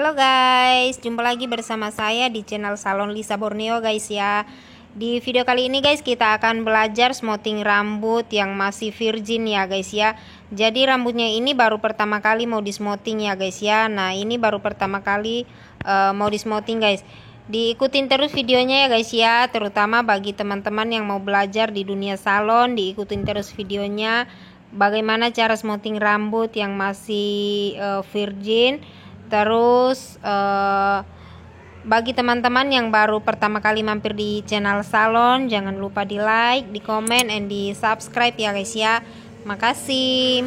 Halo guys, jumpa lagi bersama saya di channel Salon Lisa Borneo guys ya. Di video kali ini guys kita akan belajar smoothing rambut yang masih virgin ya guys ya. Jadi rambutnya ini baru pertama kali mau di smoothing ya guys ya. Nah ini baru pertama kali mau di smoothing guys. Diikutin terus videonya ya guys ya, terutama bagi teman-teman yang mau belajar di dunia salon, diikutin terus videonya. Bagaimana cara smoothing rambut yang masih virgin. Terus bagi teman-teman yang baru pertama kali mampir di channel salon, jangan lupa di like, di komen, and di subscribe ya guys ya. Makasih.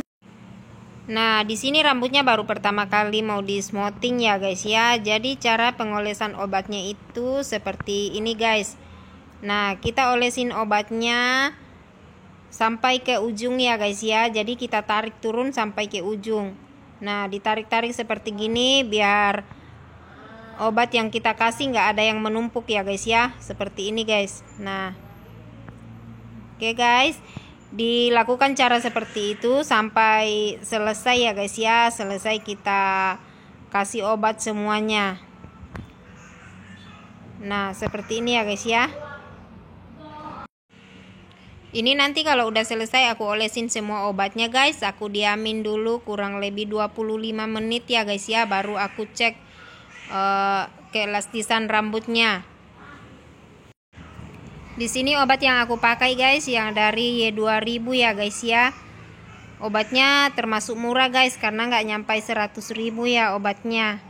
Nah di sini rambutnya baru pertama kali mau di smoothing ya guys ya. Jadi cara pengolesan obatnya itu seperti ini guys. Nah kita olesin obatnya sampai ke ujung ya guys ya. Jadi kita tarik turun sampai ke ujung. Nah ditarik-tarik seperti gini biar obat yang kita kasih nggak ada yang menumpuk ya guys ya, seperti ini guys. Nah oke guys, dilakukan cara seperti itu sampai selesai ya guys ya. Selesai kita kasih obat semuanya. Nah seperti ini ya guys ya. Ini nanti kalau udah selesai aku olesin semua obatnya guys. Aku diamin dulu kurang lebih 25 menit ya guys ya. Baru aku cek keelastisan rambutnya. Di sini obat yang aku pakai guys yang dari Y2000 ya guys ya. Obatnya termasuk murah guys karena nggak nyampai 100.000 ya obatnya.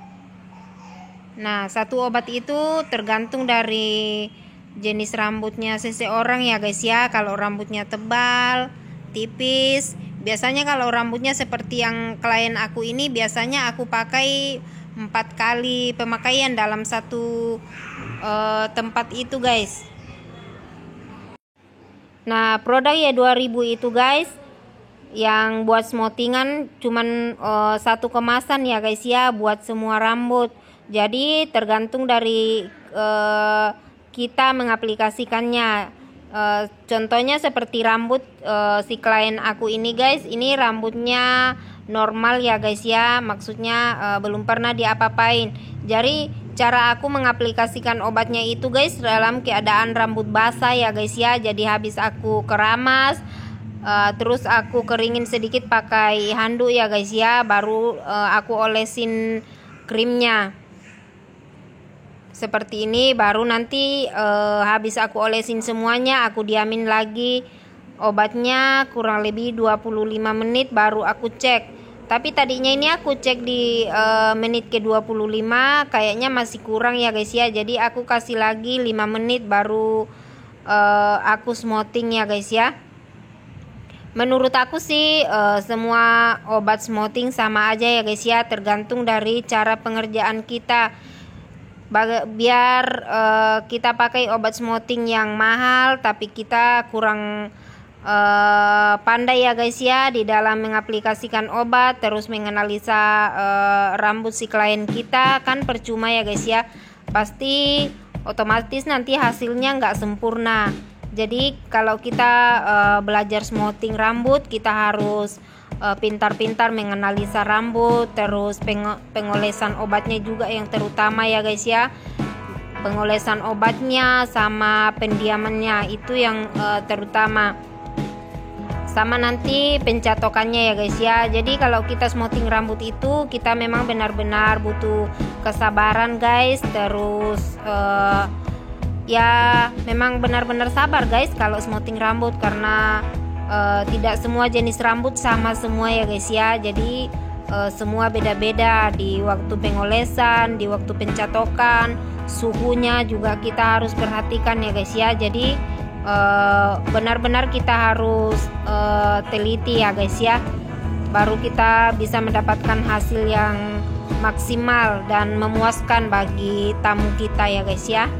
Nah satu obat itu tergantung dari jenis rambutnya seseorang ya guys ya. Kalau rambutnya tebal, tipis, biasanya kalau rambutnya seperti yang klien aku ini, biasanya aku pakai 4 kali pemakaian dalam satu tempat itu guys. Nah produk Y2000 itu guys yang buat smoothingan cuman satu kemasan ya guys ya, buat semua rambut. Jadi tergantung dari kita mengaplikasikannya. Contohnya seperti rambut si klien aku ini guys, ini rambutnya normal ya guys ya, maksudnya belum pernah diapa-apain. Jadi cara aku mengaplikasikan obatnya itu guys dalam keadaan rambut basah ya guys ya. Jadi habis aku keramas, terus aku keringin sedikit pakai handuk ya guys ya, baru aku olesin krimnya seperti ini. Baru nanti habis aku olesin semuanya, aku diamin lagi obatnya kurang lebih 25 menit baru aku cek. Tapi tadinya ini aku cek di menit ke 25 kayaknya masih kurang ya guys ya. Jadi aku kasih lagi 5 menit baru aku smoothing ya guys ya. Menurut aku sih semua obat smoothing sama aja ya guys ya, tergantung dari cara pengerjaan kita. Biar kita pakai obat smoothing yang mahal tapi kita kurang pandai ya guys ya di dalam mengaplikasikan obat, terus menganalisa rambut si klien kita, kan percuma ya guys ya. Pasti otomatis nanti hasilnya nggak sempurna. Jadi kalau kita belajar smoothing rambut, kita harus pintar-pintar menganalisa rambut, terus pengolesan obatnya juga yang terutama ya guys ya. Pengolesan obatnya sama pendiamannya itu yang terutama, sama nanti pencatokannya ya guys ya. Jadi kalau kita smoothing rambut itu kita memang benar-benar butuh kesabaran guys. Terus ya memang benar-benar sabar guys kalau smoothing rambut, karena tidak semua jenis rambut sama semua ya guys ya. Jadi semua beda-beda di waktu pengolesan, di waktu pencatokan, suhunya juga kita harus perhatikan ya guys ya. Jadi benar-benar kita harus teliti ya guys ya, baru kita bisa mendapatkan hasil yang maksimal dan memuaskan bagi tamu kita ya guys ya.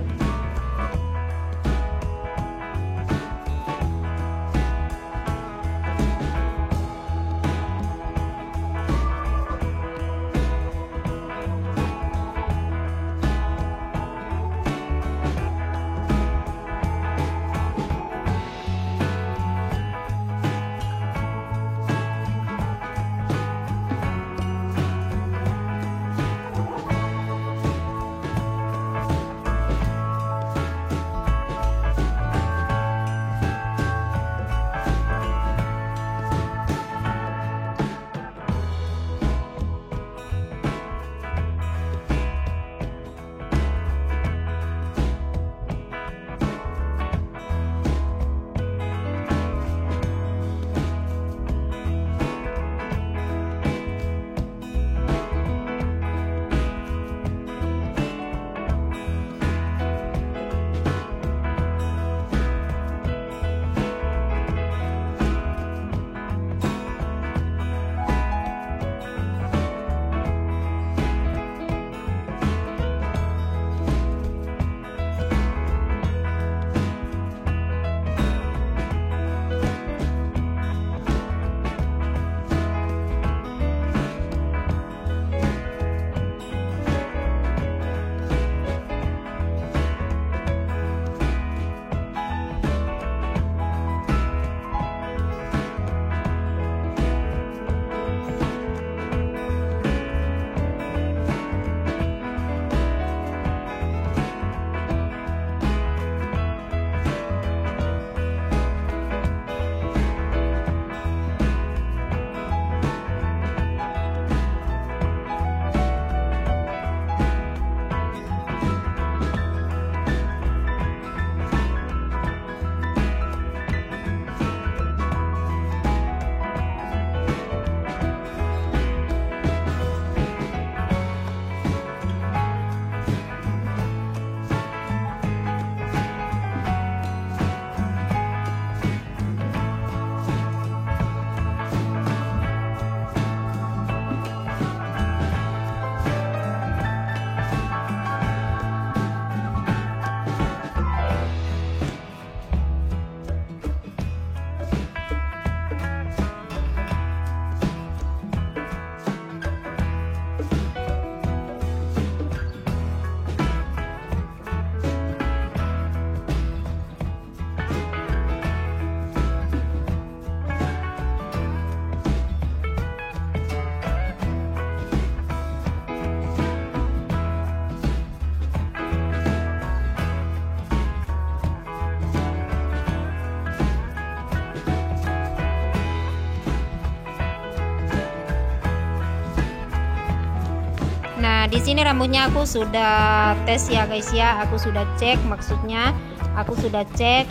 Nah, di sini rambutnya aku sudah tes ya guys ya. Aku sudah cek, maksudnya aku sudah cek,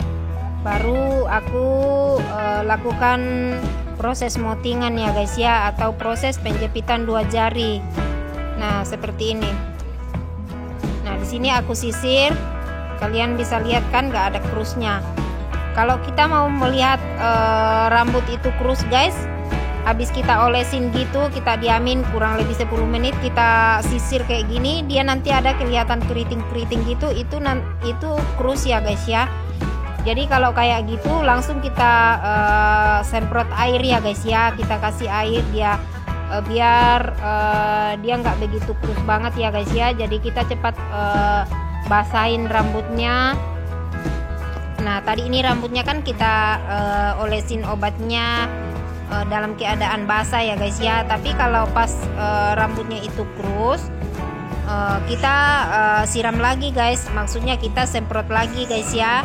baru aku lakukan proses motingan ya guys ya, atau proses penjepitan 2 jari. Nah, seperti ini. Nah, di sini aku sisir. Kalian bisa lihat kan nggak ada krusnya. Kalau kita mau melihat rambut itu krus guys, habis kita olesin gitu, kita diamin kurang lebih 10 menit, kita sisir kayak gini, dia nanti ada kelihatan keriting-keriting gitu, itu krus ya guys ya. Jadi kalau kayak gitu langsung kita semprot air ya guys ya, kita kasih air dia biar dia nggak begitu krus banget ya guys ya. Jadi kita cepat basahin rambutnya. Nah, tadi ini rambutnya kan kita olesin obatnya dalam keadaan basah ya guys ya. Tapi kalau pas rambutnya itu krus, kita siram lagi guys, maksudnya kita semprot lagi guys ya,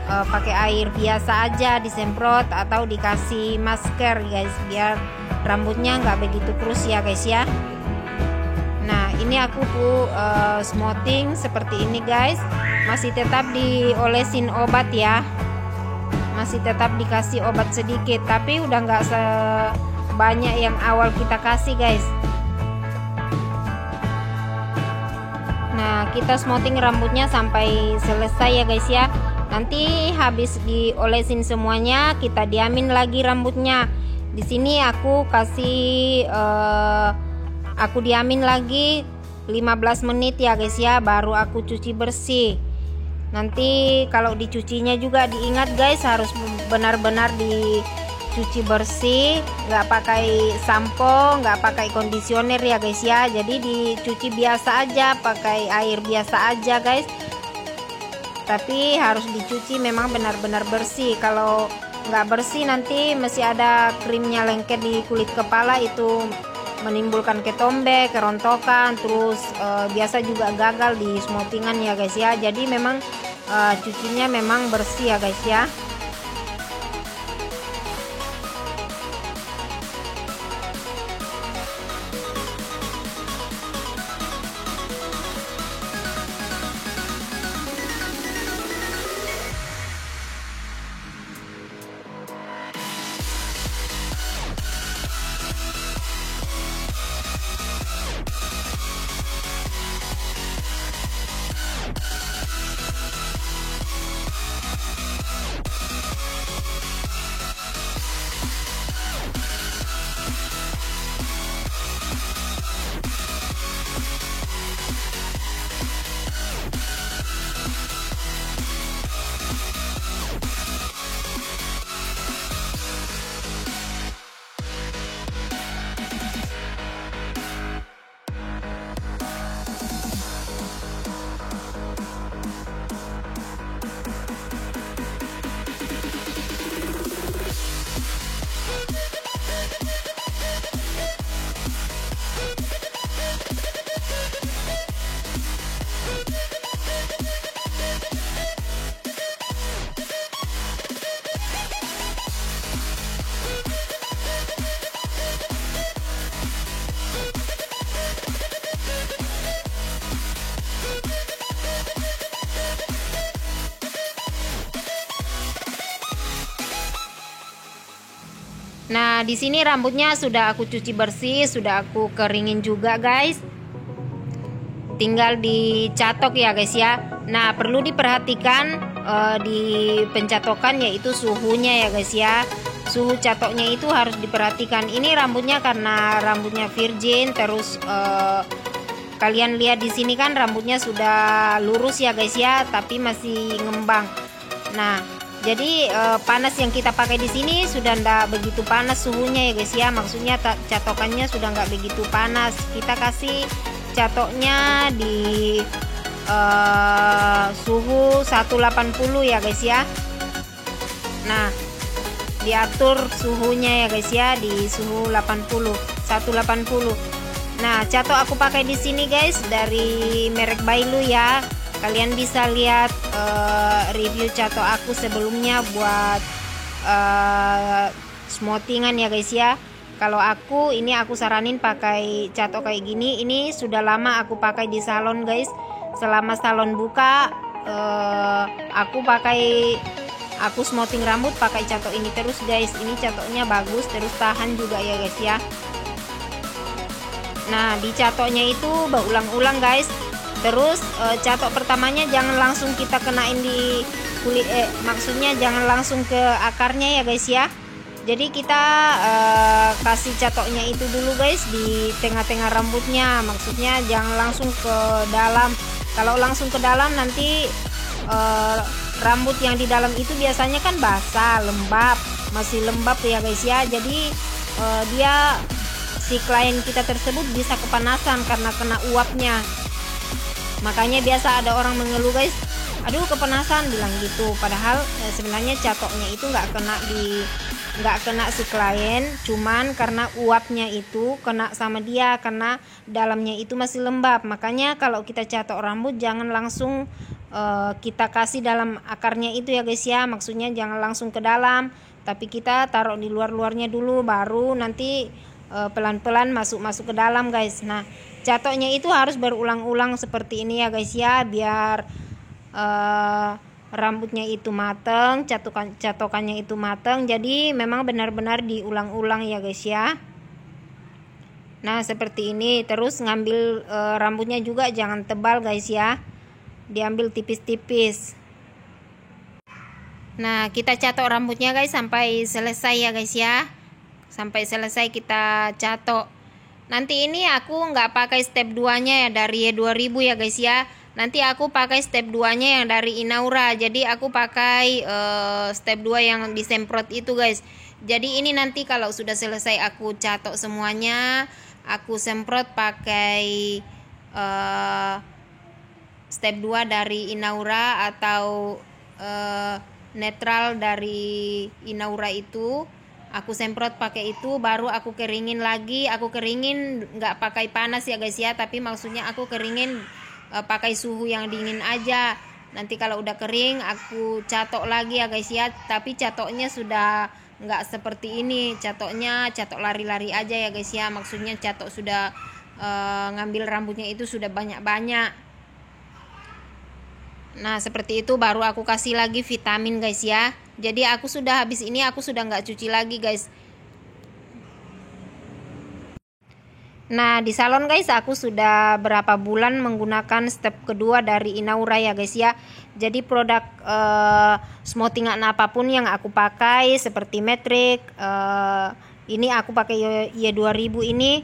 pakai air biasa aja disemprot atau dikasih masker guys, biar rambutnya nggak begitu krus ya guys ya. Nah, ini aku smoothing seperti ini guys, masih tetap diolesin obat ya, masih tetap dikasih obat sedikit, tapi udah nggak sebanyak yang awal kita kasih guys. Nah, kita smoothing rambutnya sampai selesai ya guys ya. Nanti habis diolesin semuanya, kita diamin lagi rambutnya. Di sini aku kasih aku diamin lagi 15 menit ya guys ya, baru aku cuci bersih. Nanti kalau dicucinya juga diingat guys, harus benar-benar dicuci bersih, nggak pakai sampo, nggak pakai kondisioner ya guys ya. Jadi dicuci biasa aja, pakai air biasa aja guys, tapi harus dicuci memang benar-benar bersih. Kalau nggak bersih nanti masih ada krimnya lengket di kulit kepala, itu menimbulkan ketombe, kerontokan, terus biasa juga gagal di smoothingan ya guys ya. Jadi memang cucinya memang bersih ya guys ya. Nah, di sini rambutnya sudah aku cuci bersih, sudah aku keringin juga guys. Tinggal dicatok ya guys ya. Nah, perlu diperhatikan di pencatokan yaitu suhunya ya guys ya. Suhu catoknya itu harus diperhatikan. Ini rambutnya karena rambutnya virgin, terus kalian lihat di sini kan rambutnya sudah lurus ya guys ya, tapi masih ngembang. Nah, jadi panas yang kita pakai di sini sudah ndak begitu panas suhunya ya guys ya. Maksudnya catokannya sudah nggak begitu panas. Kita kasih catoknya di suhu 180 ya guys ya. Nah, diatur suhunya ya guys ya di suhu 180. Nah, catok aku pakai di sini guys dari merek Bailu ya. Kalian bisa lihat review catok aku sebelumnya buat smoothingan ya guys ya. Kalau aku saranin pakai catok kayak gini. Ini sudah lama aku pakai di salon guys. Selama salon buka, aku smoothing rambut pakai catok ini terus guys. Ini catoknya bagus, terus tahan juga ya guys ya. Nah, di catoknya itu berulang-ulang guys. Terus catok pertamanya jangan langsung kita kenain di kulit, maksudnya jangan langsung ke akarnya ya guys ya. Jadi kita kasih catoknya itu dulu guys di tengah-tengah rambutnya, maksudnya jangan langsung ke dalam. Kalau langsung ke dalam nanti rambut yang di dalam itu biasanya kan basah, lembab, masih lembab ya guys ya. Jadi si klien kita tersebut bisa kepanasan karena kena uapnya. Makanya biasa ada orang mengeluh guys, aduh kepanasan bilang gitu. Padahal sebenarnya catoknya itu nggak kena si klien, cuman karena uapnya itu kena sama dia karena dalamnya itu masih lembab. Makanya kalau kita catok rambut jangan langsung kita kasih dalam akarnya itu ya guys ya. Maksudnya jangan langsung ke dalam, tapi kita taruh di luar-luarnya dulu, baru nanti pelan-pelan masuk ke dalam guys. Nah, catoknya itu harus berulang-ulang seperti ini ya guys ya, biar rambutnya itu mateng, catokannya itu mateng. Jadi memang benar-benar diulang-ulang ya guys ya. Nah, seperti ini. Terus ngambil rambutnya juga jangan tebal guys ya, diambil tipis-tipis. Nah, kita catok rambutnya guys sampai selesai ya guys ya. Sampai selesai kita catok. Nanti ini aku nggak pakai step 2 nya ya dari Y2000 ya guys ya. Nanti aku pakai step 2 nya yang dari Inaura. Jadi aku pakai step 2 yang disemprot itu guys. Jadi ini nanti kalau sudah selesai aku catok semuanya, aku semprot pakai step 2 dari Inaura atau netral dari Inaura itu. Aku semprot pakai itu, baru aku keringin lagi. Aku keringin nggak pakai panas ya guys ya, tapi maksudnya aku keringin pakai suhu yang dingin aja. Nanti kalau udah kering aku catok lagi ya guys ya, tapi catoknya sudah nggak seperti ini. Catoknya catok lari-lari aja ya guys ya, maksudnya catok sudah ngambil rambutnya itu sudah banyak-banyak. Nah, seperti itu baru aku kasih lagi vitamin guys ya. Jadi aku sudah habis ini, aku sudah nggak cuci lagi guys. Nah, di salon guys aku sudah berapa bulan menggunakan step kedua dari Inaura ya guys ya. Jadi produk smoothingan apapun yang aku pakai seperti Matrix, ini aku pakai Y2000 ini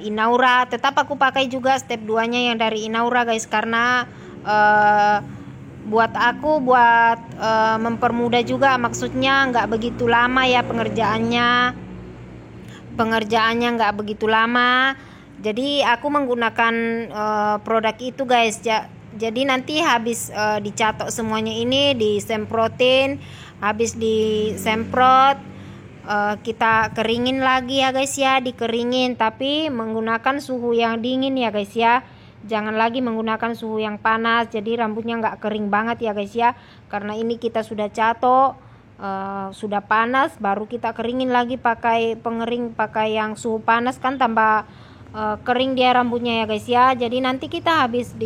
Inaura, tetap aku pakai juga step 2 nya yang dari Inaura guys, karena buat mempermudah juga, maksudnya nggak begitu lama ya pengerjaannya nggak begitu lama. Jadi aku menggunakan produk itu guys. Jadi nanti habis dicatok semuanya ini disemprotin, habis disemprot kita keringin lagi ya guys ya, dikeringin tapi menggunakan suhu yang dingin ya guys ya. Jangan lagi menggunakan suhu yang panas, jadi rambutnya nggak kering banget ya guys ya. Karena ini kita sudah catok, sudah panas, baru kita keringin lagi pakai pengering, pakai yang suhu panas kan tambah kering dia rambutnya ya guys ya. Jadi nanti kita habis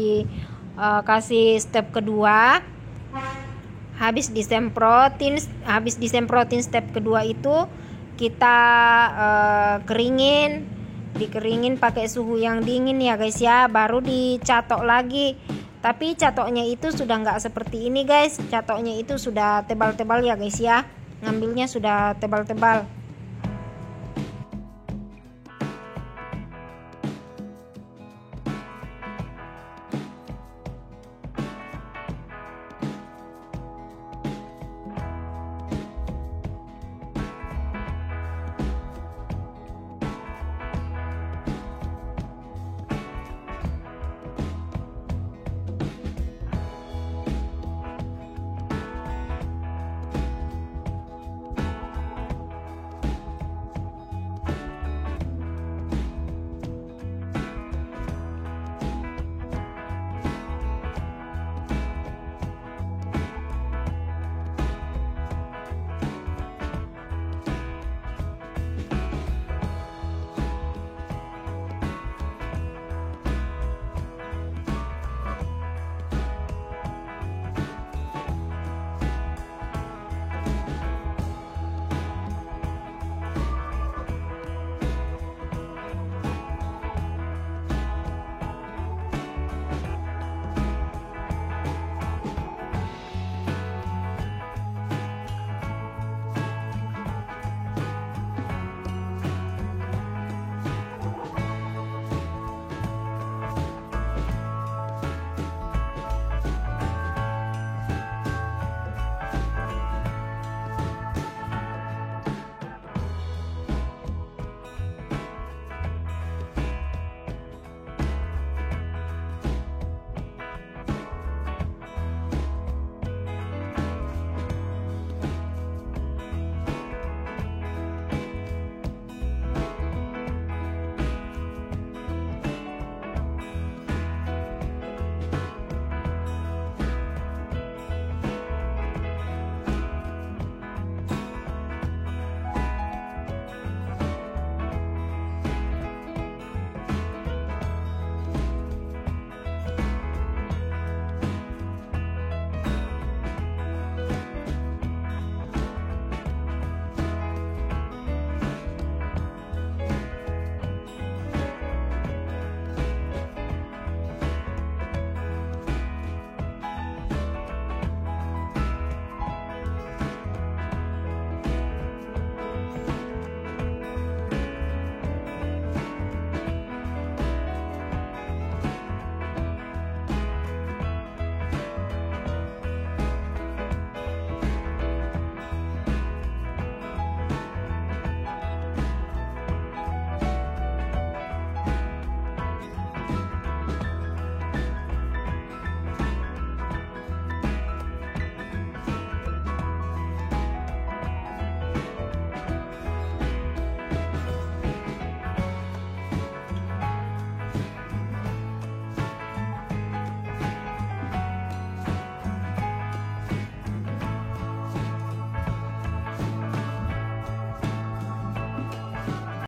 kasih step kedua, habis disemprotin step kedua itu kita dikeringin pakai suhu yang dingin ya guys ya, baru dicatok lagi. Tapi catoknya itu sudah nggak seperti ini guys, catoknya itu sudah tebal-tebal ya guys ya, ngambilnya sudah tebal-tebal.